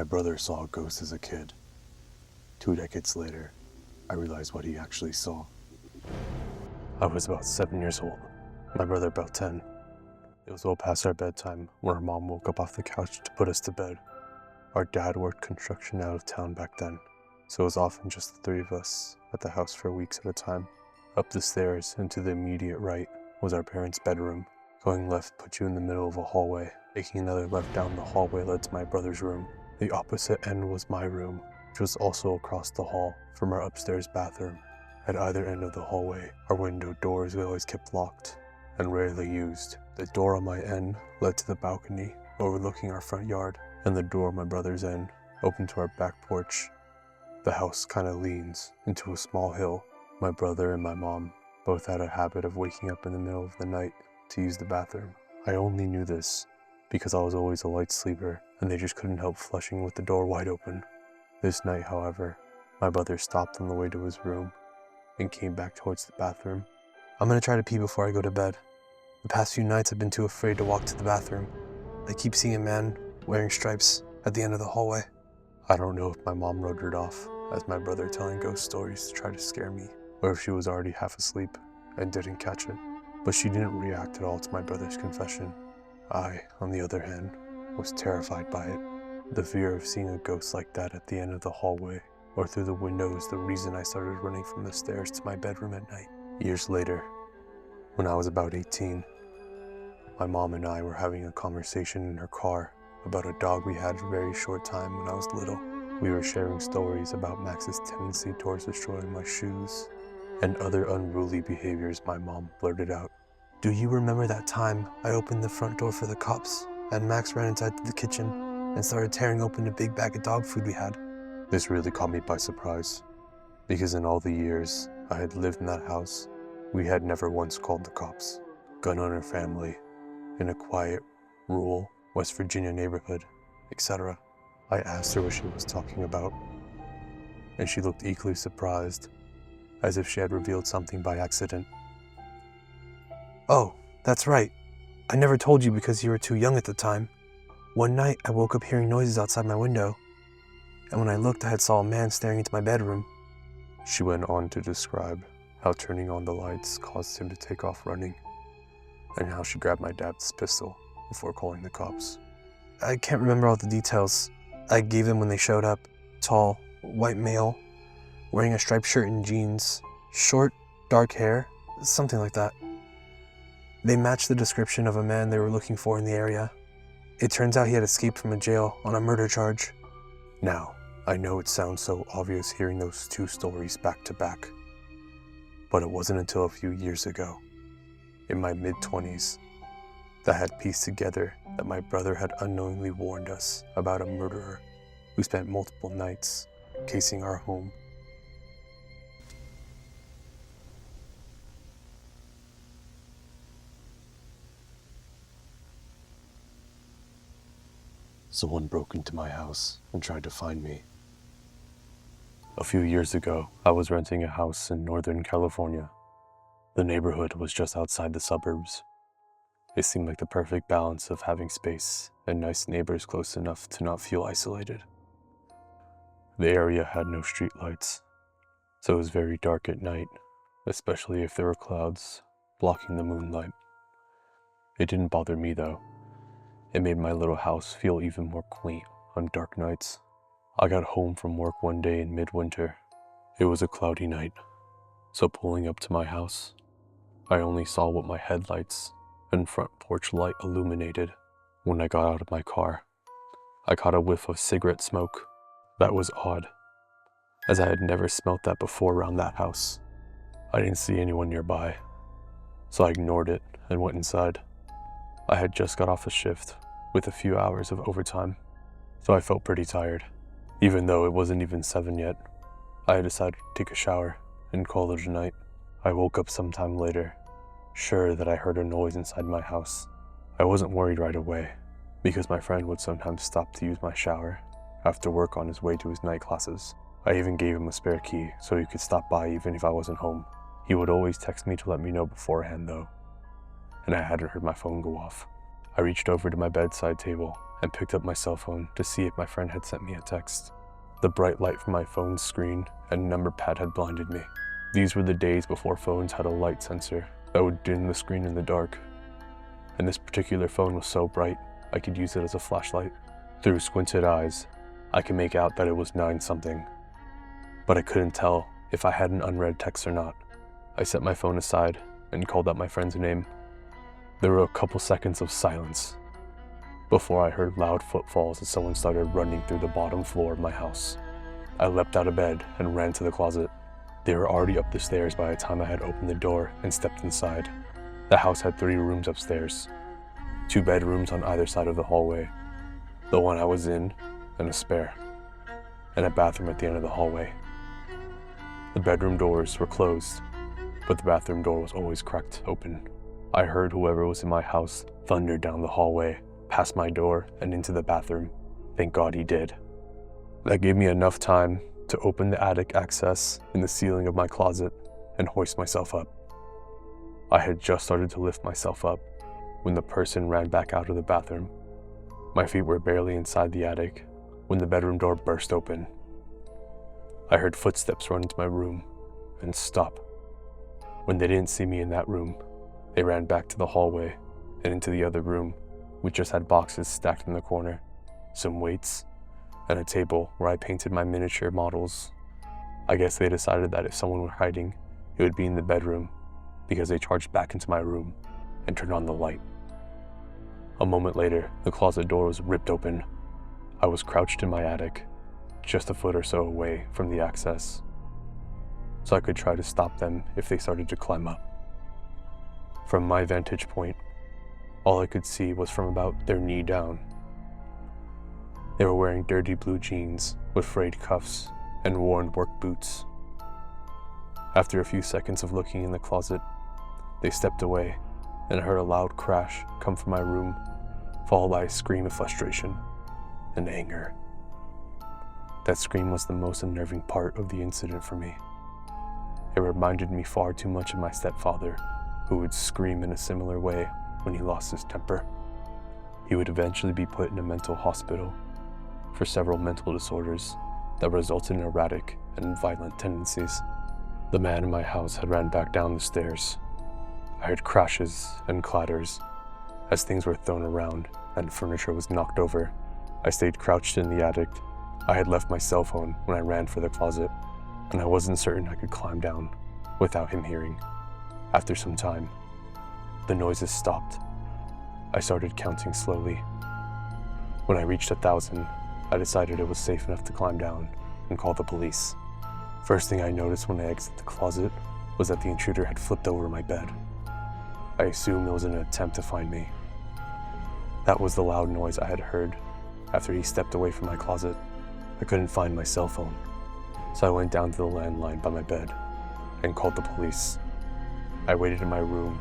brother saw a ghost as a kid. 2 decades later, I realized what he actually saw. I was about 7 years old, my brother about 10. It was well past our bedtime when our mom woke up off the couch to put us to bed. Our dad worked construction out of town back then, so it was often just the three of us at the house for weeks at a time. Up the stairs and to the immediate right was our parents' bedroom. Going left put you in the middle of a hallway. Taking another left down the hallway led to my brother's room. The opposite end was my room, which was also across the hall from our upstairs bathroom. At either end of the hallway, our window doors we always kept locked and rarely used. The door on my end led to the balcony overlooking our front yard, and the door on my brother's end opened to our back porch. The house kind of leans into a small hill. My brother and my mom both had a habit of waking up in the middle of the night to use the bathroom. I only knew this because I was always a light sleeper and they just couldn't help flushing with the door wide open. This night, however, my brother stopped on the way to his room and came back towards the bathroom. I'm gonna try to pee before I go to bed. The past few nights I've been too afraid to walk to the bathroom. I keep seeing a man wearing stripes at the end of the hallway. I don't know if my mom wrote it off as my brother telling ghost stories to try to scare me, or if she was already half asleep and didn't catch it, but she didn't react at all to my brother's confession. I, on the other hand, was terrified by it. The fear of seeing a ghost like that at the end of the hallway or through the window is the reason I started running from the stairs to my bedroom at night. Years later, when I was about 18, my mom and I were having a conversation in her car about a dog we had a very short time when I was little. We were sharing stories about Max's tendency towards destroying my shoes and other unruly behaviors my mom blurted out. Do you remember that time I opened the front door for the cops and Max ran inside the kitchen and started tearing open a big bag of dog food we had? This really caught me by surprise, because in all the years I had lived in that house, we had never once called the cops. Gun owner family, in a quiet, rural West Virginia neighborhood, etc. I asked her what she was talking about, and she looked equally surprised, as if she had revealed something by accident. Oh, that's right. I never told you because you were too young at the time. One night, I woke up hearing noises outside my window, and when I looked, I had saw a man staring into my bedroom. She went on to describe how turning on the lights caused him to take off running, and how she grabbed my dad's pistol before calling the cops. I can't remember all the details. I gave them when they showed up. Tall, white male, wearing a striped shirt and jeans, short, dark hair, something like that. They matched the description of a man they were looking for in the area. It turns out he had escaped from a jail on a murder charge. Now, I know it sounds so obvious hearing those two stories back to back, but it wasn't until a few years ago, in my mid-20s, that I had pieced together that my brother had unknowingly warned us about a murderer who spent multiple nights casing our home. Someone broke into my house and tried to find me. A few years ago, I was renting a house in Northern California. The neighborhood was just outside the suburbs. It seemed like the perfect balance of having space and nice neighbors close enough to not feel isolated. The area had no street lights, so it was very dark at night, especially if there were clouds blocking the moonlight. It didn't bother me though. It made my little house feel even more quaint on dark nights. I got home from work one day in midwinter. It was a cloudy night, so pulling up to my house, I only saw what my headlights and front porch light illuminated. When I got out of my car, I caught a whiff of cigarette smoke. That was odd, as I had never smelt that before around that house. I didn't see anyone nearby, so I ignored it and went inside. I had just got off a shift with a few hours of overtime, so I felt pretty tired. Even though it wasn't even 7 yet, I decided to take a shower and call it a night. I woke up sometime later, sure that I heard a noise inside my house. I wasn't worried right away, because my friend would sometimes stop to use my shower after work on his way to his night classes. I even gave him a spare key so he could stop by even if I wasn't home. He would always text me to let me know beforehand though, and I hadn't heard my phone go off. I reached over to my bedside table and picked up my cell phone to see if my friend had sent me a text. The bright light from my phone's screen and number pad had blinded me. These were the days before phones had a light sensor that would dim the screen in the dark. And this particular phone was so bright, I could use it as a flashlight. Through squinted eyes, I could make out that it was 9-something, but I couldn't tell if I had an unread text or not. I set my phone aside and called out my friend's name. There were a couple seconds of silence before I heard loud footfalls as someone started running through the bottom floor of my house. I leapt out of bed and ran to the closet. They were already up the stairs by the time I had opened the door and stepped inside. The house had 3 rooms upstairs, 2 bedrooms on either side of the hallway, the one I was in and a spare, and a bathroom at the end of the hallway. The bedroom doors were closed, but the bathroom door was always cracked open. I heard whoever was in my house thunder down the hallway, past my door, and into the bathroom. Thank God he did. That gave me enough time to open the attic access in the ceiling of my closet and hoist myself up. I had just started to lift myself up when the person ran back out of the bathroom. My feet were barely inside the attic when the bedroom door burst open. I heard footsteps run into my room and stop. When they didn't see me in that room, they ran back to the hallway and into the other room, which just had boxes stacked in the corner, some weights, and a table where I painted my miniature models. I guess they decided that if someone were hiding, it would be in the bedroom, because they charged back into my room and turned on the light. A moment later, the closet door was ripped open. I was crouched in my attic, just a foot or so away from the access, so I could try to stop them if they started to climb up. From my vantage point, all I could see was from about their knee down. They were wearing dirty blue jeans with frayed cuffs and worn work boots. After a few seconds of looking in the closet, they stepped away, and I heard a loud crash come from my room, followed by a scream of frustration and anger. That scream was the most unnerving part of the incident for me. It reminded me far too much of my stepfather, who would scream in a similar way when he lost his temper. He would eventually be put in a mental hospital for several mental disorders that resulted in erratic and violent tendencies. The man in my house had ran back down the stairs. I heard crashes and clatters as things were thrown around and furniture was knocked over. I stayed crouched in the attic. I had left my cell phone when I ran for the closet, and I wasn't certain I could climb down without him hearing. After some time, the noises stopped. I started counting slowly. When I reached 1,000, I decided it was safe enough to climb down and call the police. First thing I noticed when I exited the closet was that the intruder had flipped over my bed. I assumed it was an attempt to find me. That was the loud noise I had heard after he stepped away from my closet. I couldn't find my cell phone, so I went down to the landline by my bed and called the police. I waited in my room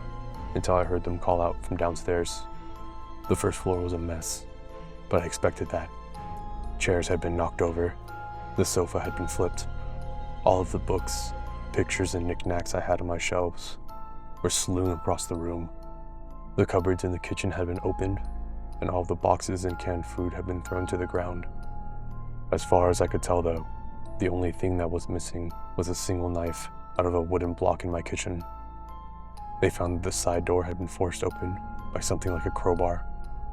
until I heard them call out from downstairs. The first floor was a mess, but I expected that. Chairs had been knocked over, the sofa had been flipped. All of the books, pictures, and knickknacks I had on my shelves were strewn across the room. The cupboards in the kitchen had been opened, and all of the boxes and canned food had been thrown to the ground. As far as I could tell though, the only thing that was missing was a single knife out of a wooden block in my kitchen. They found that the side door had been forced open by something like a crowbar.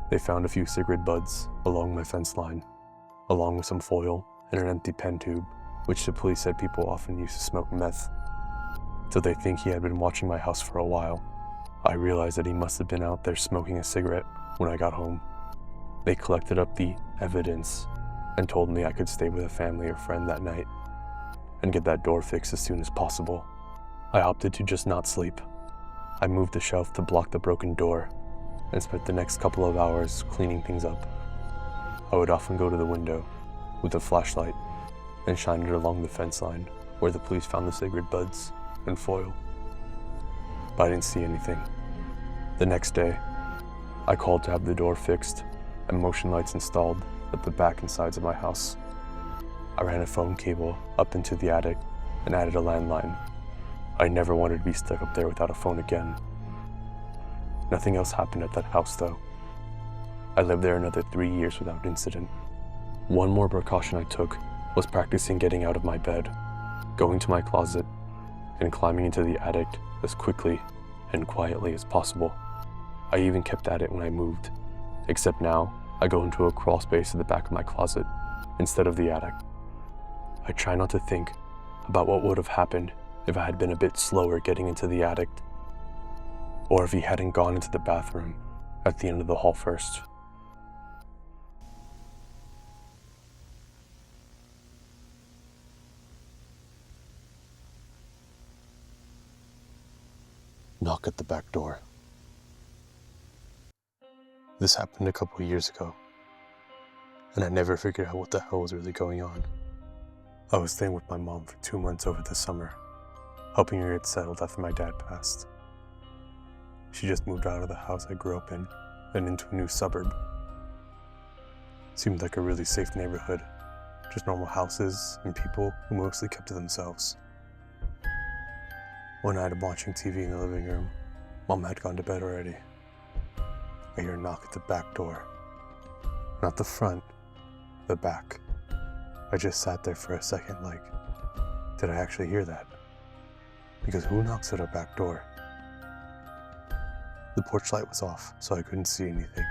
They found a few cigarette butts along my fence line, along with some foil and an empty pen tube, which the police said people often used to smoke meth. So they think he had been watching my house for a while. I realized that he must have been out there smoking a cigarette when I got home. They collected up the evidence and told me I could stay with a family or friend that night and get that door fixed as soon as possible. I opted to just not sleep. I moved the shelf to block the broken door and spent the next couple of hours cleaning things up. I would often go to the window with a flashlight and shine it along the fence line where the police found the cigarette butts and foil. But I didn't see anything. The next day, I called to have the door fixed and motion lights installed at the back and sides of my house. I ran a phone cable up into the attic and added a landline. I never wanted to be stuck up there without a phone again. Nothing else happened at that house though. I lived there another 3 years without incident. One more precaution I took was practicing getting out of my bed, going to my closet, and climbing into the attic as quickly and quietly as possible. I even kept at it when I moved, except now I go into a crawl space at the back of my closet instead of the attic. I try not to think about what would have happened if I had been a bit slower getting into the attic, or if he hadn't gone into the bathroom at the end of the hall first. Knock at the back door. This happened a couple years ago, and I never figured out what the hell was really going on. I was staying with my mom for 2 months over the summer, helping her get settled after my dad passed. She just moved out of the house I grew up in and into a new suburb. Seemed like a really safe neighborhood, just normal houses and people who mostly kept to themselves. One night I'm watching TV in the living room. Mom had gone to bed already. I hear a knock at the back door. Not the front, the back. I just sat there for a second like, did I actually hear that? Because who knocks at our back door? The porch light was off, so I couldn't see anything.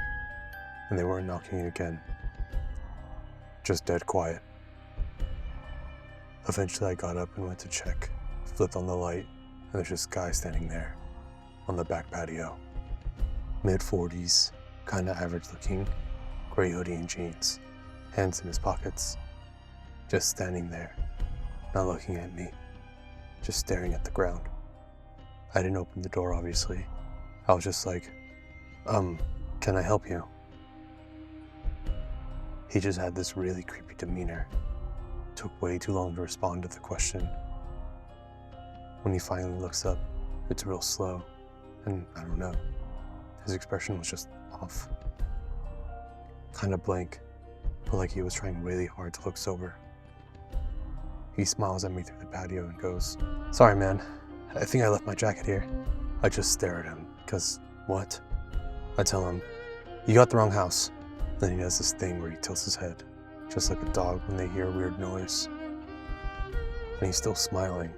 And they weren't knocking again. Just dead quiet. Eventually I got up and went to check, flipped on the light, and there's this guy standing there on the back patio. Mid-40s, kinda average looking, gray hoodie and jeans, hands in his pockets. Just standing there, not looking at me, just staring at the ground. I didn't open the door, obviously. I was just like, can I help you? He just had this really creepy demeanor. Took way too long to respond to the question. When he finally looks up, it's real slow, and I don't know. His expression was just off. Kind of blank, but like he was trying really hard to look sober. He smiles at me through the patio and goes, "Sorry, man. I think I left my jacket here." I just stare at him, because what? I tell him, "You got the wrong house." Then he does this thing where he tilts his head, just like a dog when they hear a weird noise. And he's still smiling,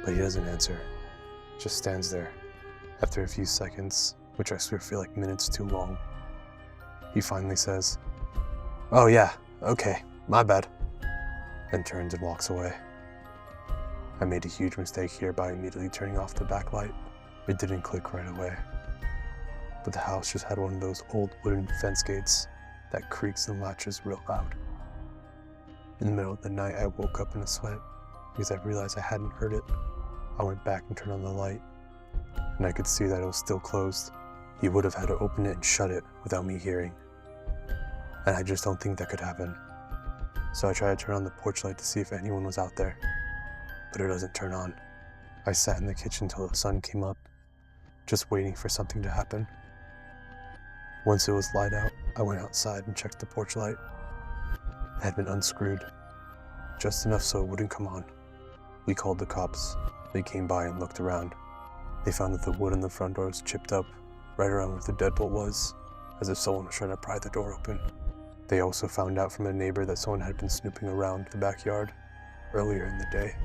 but he doesn't answer. Just stands there. After a few seconds, which I swear feel like minutes too long, he finally says, "Oh yeah, okay, my bad," and turns and walks away. I made a huge mistake here by immediately turning off the backlight. It didn't click right away. But the house just had one of those old wooden fence gates that creaks and latches real loud. In the middle of the night, I woke up in a sweat because I realized I hadn't heard it. I went back and turned on the light, and I could see that it was still closed. He would have had to open it and shut it without me hearing. And I just don't think that could happen. So I tried to turn on the porch light to see if anyone was out there, but it doesn't turn on. I sat in the kitchen till the sun came up, just waiting for something to happen. Once it was light out, I went outside and checked the porch light. It had been unscrewed, just enough so it wouldn't come on. We called the cops. They came by and looked around. They found that the wood on the front door was chipped up, right around where the deadbolt was, as if someone was trying to pry the door open. They also found out from a neighbor that someone had been snooping around the backyard earlier in the day.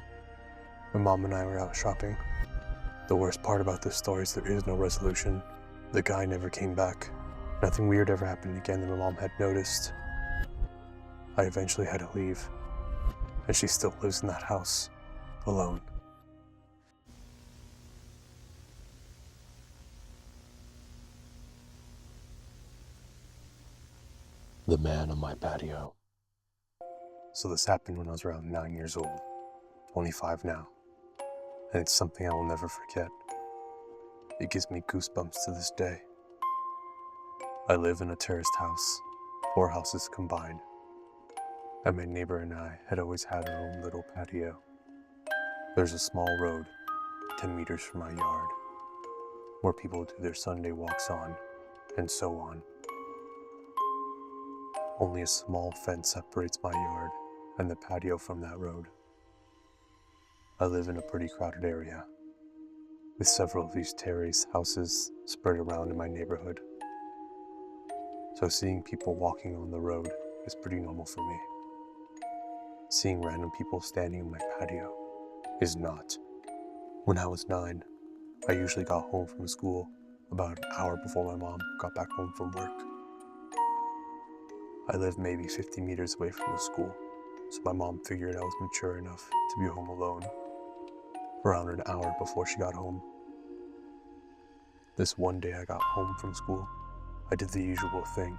My mom and I were out shopping. The worst part about this story is there is no resolution. The guy never came back. Nothing weird ever happened again that my mom had noticed. I eventually had to leave, and she still lives in that house, alone. The man on my patio. So this happened when I was around 9 years old, 25 now, and it's something I will never forget. It gives me goosebumps to this day. I live in a terraced house, 4 houses combined, and my neighbor and I had always had our own little patio. There's a small road, 10 meters from my yard, where people do their Sunday walks on, and so on. Only a small fence separates my yard and the patio from that road. I live in a pretty crowded area, with several of these terrace houses spread around in my neighborhood. so seeing people walking on the road is pretty normal for me. Seeing random people standing on my patio is not. When I was 9, I usually got home from school about an hour before my mom got back home from work. I lived maybe 50 meters away from the school, so my mom figured I was mature enough to be home alone around an hour before she got home. This one day I got home from school, I did the usual thing,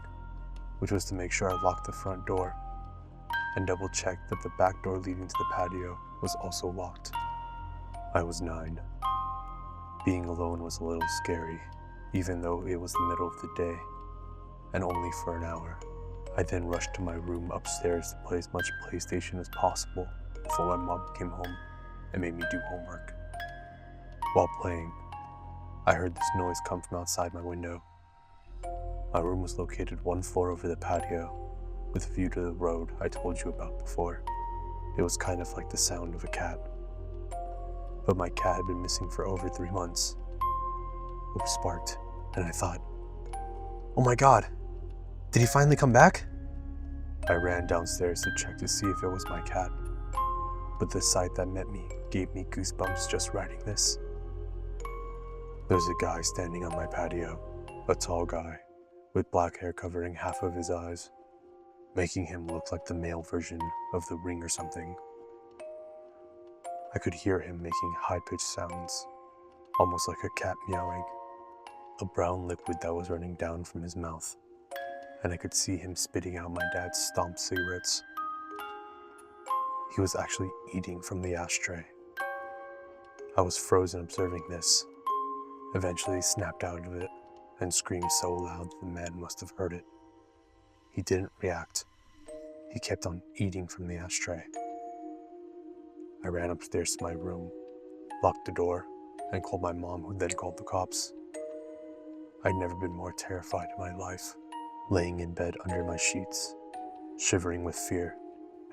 which was to make sure I locked the front door and double checked that the back door leading to the patio was also locked. I was 9. Being alone was a little scary, even though it was the middle of the day, and only for an hour. I then rushed to my room upstairs to play as much PlayStation as possible before my mom came home and made me do homework. While playing, I heard this noise come from outside my window. My room was located 1 floor over the patio, with a view to the road I told you about before. It was kind of like the sound of a cat. But my cat had been missing for over 3 months. Hope sparked, and I thought, oh my god, did he finally come back? I ran downstairs to check to see if it was my cat, but the sight that met me gave me goosebumps just writing this. There's a guy standing on my patio, a tall guy, with black hair covering half of his eyes, making him look like the male version of the Ring or something. I could hear him making high-pitched sounds, almost like a cat meowing, a brown liquid that was running down from his mouth, and I could see him spitting out my dad's stomped cigarettes. He was actually eating from the ashtray. I was frozen observing this, eventually snapped out of it, and screamed so loud the man must have heard it. He didn't react. He kept on eating from the ashtray. I ran upstairs to my room, locked the door, and called my mom, who then called the cops. I'd never been more terrified in my life, laying in bed under my sheets, shivering with fear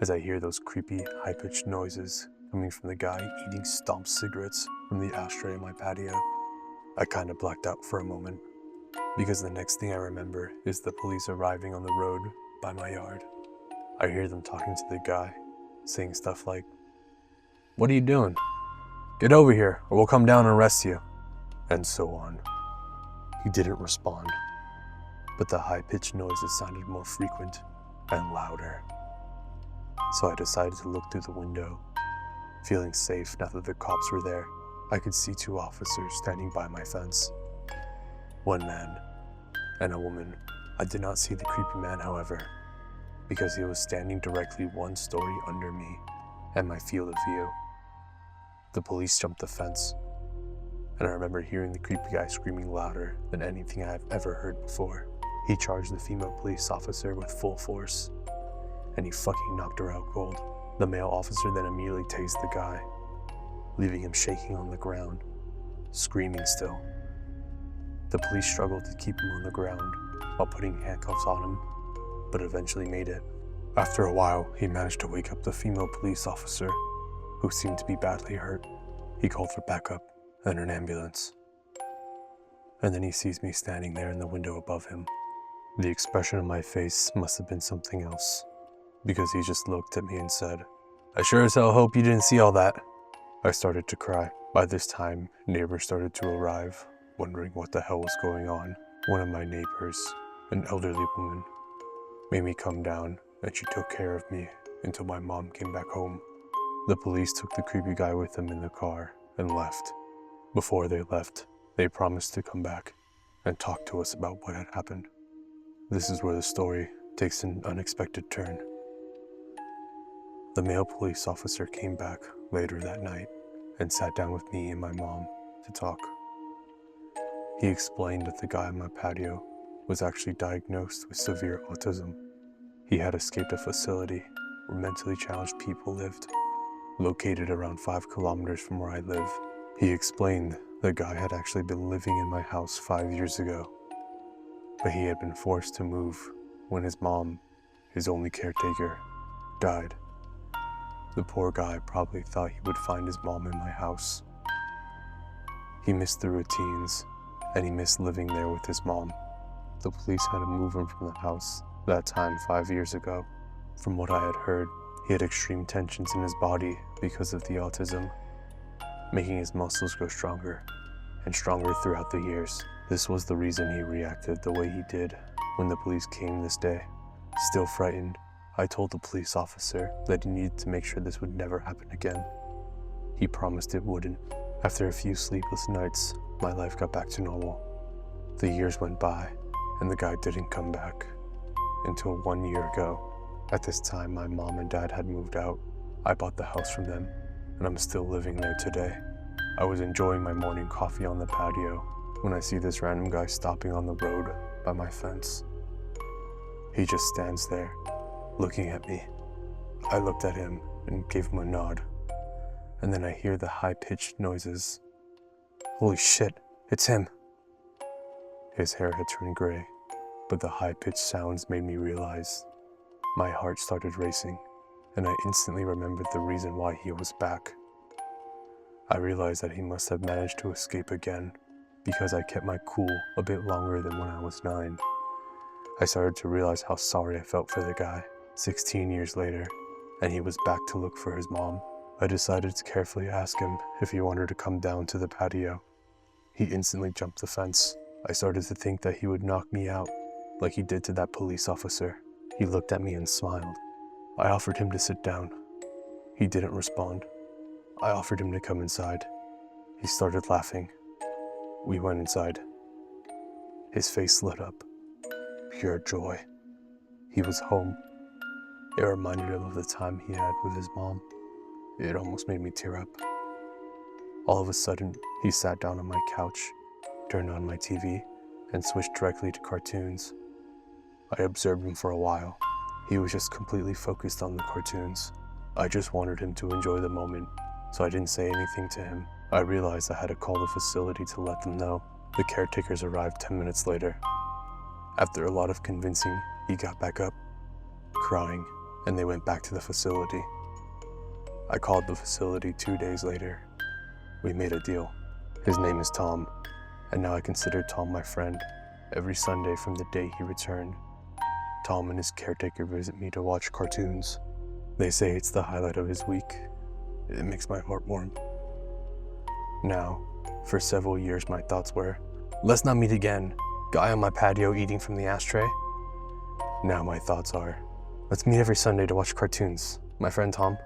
as I hear those creepy, high-pitched noises coming from the guy eating stomped cigarettes from the ashtray in my patio. I kind of blacked out for a moment, because the next thing I remember is the police arriving on the road by my yard. I hear them talking to the guy, saying stuff like, "What are you doing? Get over here, or we'll come down and arrest you," and so on. He didn't respond, but the high-pitched noises sounded more frequent and louder. So I decided to look through the window, feeling safe now that the cops were there. I could see 2 officers standing by my fence. 1 man and a woman. I did not see the creepy man, however, because he was standing directly 1 story under me and my field of view. The police jumped the fence, and I remember hearing the creepy guy screaming louder than anything I have ever heard before. He charged the female police officer with full force, and he fucking knocked her out cold. The male officer then immediately tased the guy, leaving him shaking on the ground, screaming still. The police struggled to keep him on the ground while putting handcuffs on him, but eventually made it. After a while, he managed to wake up the female police officer, who seemed to be badly hurt. He called for backup and an ambulance. And then he sees me standing there in the window above him. The expression on my face must have been something else, because he just looked at me and said, "I sure as hell hope you didn't see all that." I started to cry. By this time, neighbors started to arrive, wondering what the hell was going on. One of my neighbors, an elderly woman, made me come down, and she took care of me until my mom came back home. The police took the creepy guy with them in the car and left. Before they left, they promised to come back and talk to us about what had happened. This is where the story takes an unexpected turn. The male police officer came back later that night and sat down with me and my mom to talk. He explained that the guy on my patio was actually diagnosed with severe autism. He had escaped a facility where mentally challenged people lived, located around 5 kilometers from where I live. He explained the guy had actually been living in my house 5 years ago, but he had been forced to move when his mom, his only caretaker, died. The poor guy probably thought he would find his mom in my house. He missed the routines, and he missed living there with his mom. the police had to move him from the house, that time 5 years ago. From what I had heard, he had extreme tensions in his body because of the autism, making his muscles grow stronger and stronger throughout the years. This was the reason he reacted the way he did when the police came this day. Still frightened, I told the police officer that he needed to make sure this would never happen again. He promised it wouldn't. After a few sleepless nights, my life got back to normal. The years went by, and the guy didn't come back. Until 1 year ago. At this time, my mom and dad had moved out. I bought the house from them, and I'm still living there today. I was enjoying my morning coffee on the patio when I see this random guy stopping on the road by my fence. He just stands there, looking at me. I looked at him and gave him a nod, and then I hear the high-pitched noises. Holy shit, it's him! His hair had turned gray, but the high-pitched sounds made me realize. My heart started racing, and I instantly remembered the reason why he was back. I realized that he must have managed to escape again, because I kept my cool a bit longer than when I was 9. I started to realize how sorry I felt for the guy. 16 years later, and he was back to look for his mom. I decided to carefully ask him if he wanted to come down to the patio. He instantly jumped the fence. I started to think that he would knock me out, like he did to that police officer. He looked at me and smiled. I offered him to sit down. He didn't respond. I offered him to come inside. He started laughing. We went inside. His face lit up. Pure joy. He was home. It reminded him of the time he had with his mom. It almost made me tear up. All of a sudden, he sat down on my couch, turned on my TV, and switched directly to cartoons. I observed him for a while. He was just completely focused on the cartoons. I just wanted him to enjoy the moment, so I didn't say anything to him. I realized I had to call the facility to let them know. The caretakers arrived 10 minutes later. After a lot of convincing, he got back up, crying, and they went back to the facility. I called the facility 2 days later. We made a deal. His name is Tom, and now I consider Tom my friend. Every Sunday from the day he returned, Tom and his caretaker visit me to watch cartoons. They say it's the highlight of his week. It makes my heart warm. Now, for several years my thoughts were, let's not meet again. Guy on my patio eating from the ashtray. Now my thoughts are, let's meet every Sunday to watch cartoons. My friend Tom.